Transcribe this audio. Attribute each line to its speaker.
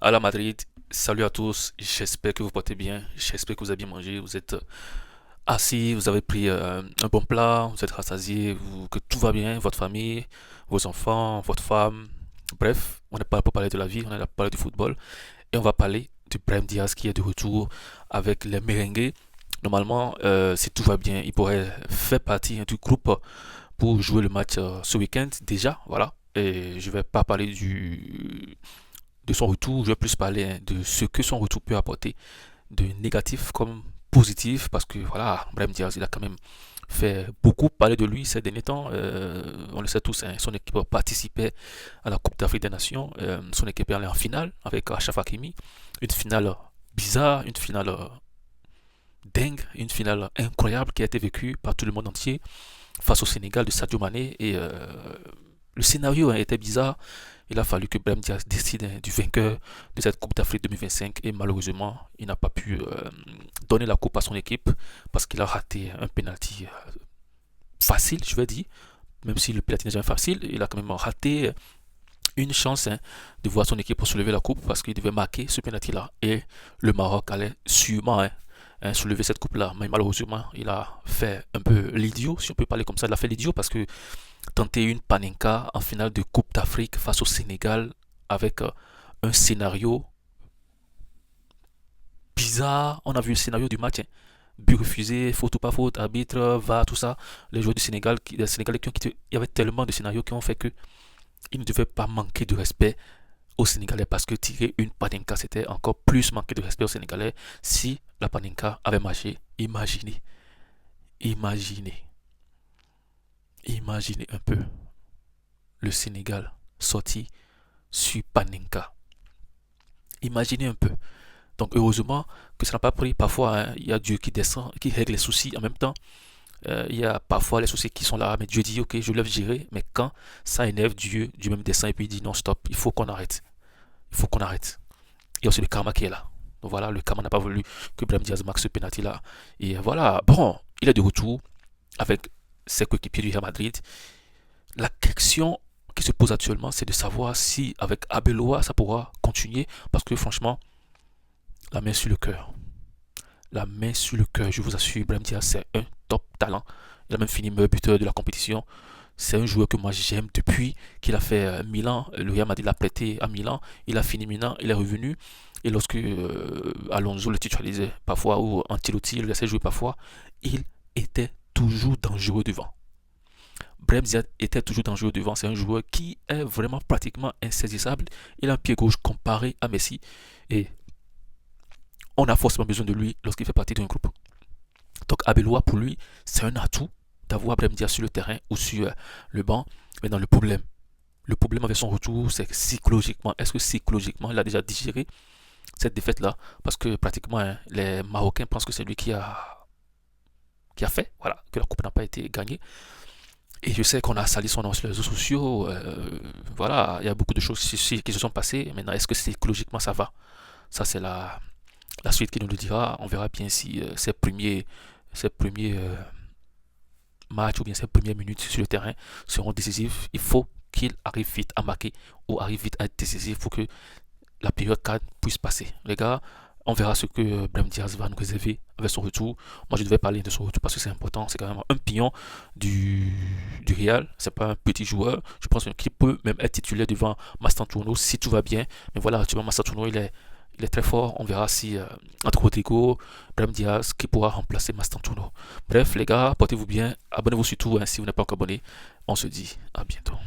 Speaker 1: à la Madrid. Salut à tous, j'espère que vous portez bien, j'espère que vous avez bien mangé, vous êtes assis, vous avez pris un bon plat, vous êtes rassasié, que tout va bien, votre famille, vos enfants, votre femme. Bref, on n'est pas là pour parler de la vie, on est là pour parler du football. Et on va parler de Brahim Diaz qui est de retour avec les merengues. Normalement, si tout va bien, il pourrait faire partie du groupe pour jouer le match ce week-end déjà, voilà. Et je vais pas parler de son retour, je vais plus parler de ce que son retour peut apporter, de négatif comme positif, parce que voilà, Brahim Diaz, il a quand même fait beaucoup parler de lui ces derniers temps. On le sait tous, hein, son équipe participait à la Coupe d'Afrique des Nations. Son équipe est allée en finale avec Achraf Hakimi. Une finale bizarre, une finale dingue, une finale incroyable qui a été vécue par tout le monde entier face au Sénégal de Sadio Mané. Et le scénario était bizarre. Il a fallu que Brahim Diaz décide du vainqueur de cette Coupe d'Afrique 2025 et malheureusement, il n'a pas pu donner la coupe à son équipe parce qu'il a raté un penalty facile, je vais dire. Même si le penalty n'est jamais facile, il a quand même raté une chance de voir son équipe pour soulever la coupe parce qu'il devait marquer ce penalty-là et le Maroc allait sûrement soulever cette coupe-là. Mais malheureusement, il a fait un peu l'idiot, si on peut parler comme ça. Il a fait l'idiot parce que tenter une panenka en finale de Coupe d'Afrique face au Sénégal avec un scénario bizarre. On a vu le scénario du match. But refusé, faute ou pas faute, arbitre, va, tout ça. Les joueurs du Sénégal, les Sénégalais qui ont quitté, il y avait tellement de scénarios qui ont fait que ils ne devaient pas manquer de respect aux Sénégalais parce que tirer une panenka, c'était encore plus manquer de respect aux Sénégalais si la panenka avait marché. Imaginez, imaginez, imaginez un peu le Sénégal sorti sur panenka. Imaginez un peu. Donc heureusement que ça n'a pas pris. Parfois, hein, il y a Dieu qui descend, qui règle les soucis en même temps. Il y a parfois les soucis qui sont là, mais Dieu dit ok, je lève gérer. Mais quand ça énerve Dieu, Dieu même descend et puis il dit non, stop, il faut qu'on arrête. Il faut qu'on arrête. Il y a aussi le karma qui est là. Donc voilà, le karma n'a pas voulu que Brahim Diaz marque ce penalty là. Et voilà, bon, il est de retour avec ses coéquipiers du Real Madrid. La question qui se pose actuellement, c'est de savoir si avec Abeloa ça pourra continuer. Parce que franchement, la main sur le cœur. La main sur le cœur, je vous assure, Brahim Diaz, c'est un top talent. Il a même fini meilleur buteur de la compétition. C'est un joueur que moi j'aime depuis qu'il a fait Milan. Le Real Madrid l'a prêté à Milan. Il a fini Milan, il est revenu. Et lorsque Alonso le titularisait parfois ou Ancelotti le laissait jouer parfois, il était toujours dangereux devant. Brahim Diaz était toujours dangereux devant. C'est un joueur qui est vraiment pratiquement insaisissable. Il a un pied gauche comparé à Messi. Et on a forcément besoin de lui lorsqu'il fait partie d'un groupe. Donc Abeloa, pour lui, c'est un atout d'avoir Brahim Diaz sur le terrain ou sur le banc. Mais dans le problème avec son retour, c'est que psychologiquement, est-ce que psychologiquement, il a déjà digéré cette défaite-là? Parce que pratiquement, hein, les Marocains pensent que c'est lui qui a fait, voilà, que la coupe n'a pas été gagnée. Et je sais qu'on a sali son nom sur les réseaux sociaux. Voilà, il y a beaucoup de choses qui se sont passées. Maintenant, est-ce que psychologiquement ça va? Ça, c'est la suite qui nous le dira. On verra bien si ces premiers matchs ou bien ses premières minutes sur le terrain seront décisives. Il faut qu'il arrive vite à marquer ou arrive vite à être décisif pour que la période 4 puisse passer. Les gars, on verra ce que Brahim Diaz va nous réserver avec son retour. Moi, je devais parler de son retour parce que c'est important. C'est quand même un pignon du Real. C'est pas un petit joueur. Je pense qu'il peut même être titulaire devant Mastantuono si tout va bien. Mais voilà, tu vois, Mastantuono, il est très fort. On verra si entre Rodrigo, Brahim Diaz, qui pourra remplacer Mastantuono. Bref, les gars, portez-vous bien. Abonnez-vous surtout hein, si vous n'êtes pas encore abonné. On se dit à bientôt.